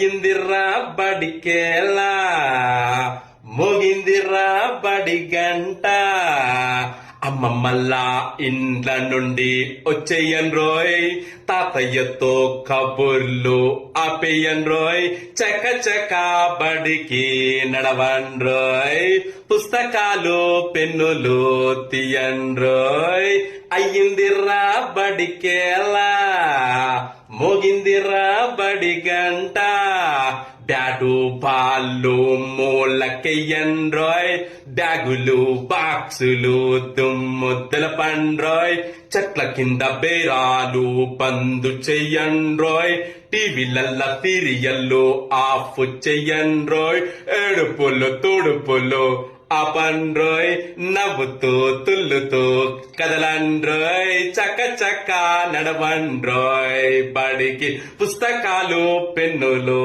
అయ్యిందిర్రా బడికేలా మోగిందిర్రా బడి గంట అమ్మమ్మల్లా ఇండ్ల నుండి వచ్చేయన్ రోయ్ తాతయ్యతో కబుర్లు ఆపేయన్ రోయ్ చక చక బడికి నడవన్ రోయ్ పుస్తకాలు పెన్నులు తీయన్ రోయ్ అయ్యిందిర్రా బడికేలా మోగిందిర్రా బడి గంట బ్యాటు బాళ్ళు మూలకెయ్యన్ రోయ్ బ్యాగులు బాక్సులు దుమ్ముద్దల పండ్రోయ్ చెట్ల కింద బేరాలు బందు చెయ్యన్ రోయ్ టీవీలల్లా సీరియల్లు ఆఫ్ చెయ్యన్ రోయ్ ఏడుపులు తుడుపులు ఆపండ్రోయ్ నవ్వుతూ తుల్లుతూ కదలండ్రోయ్ చక్క చక్క నడవండ్రోయ్ బడికి పుస్తకాలు పెన్నులు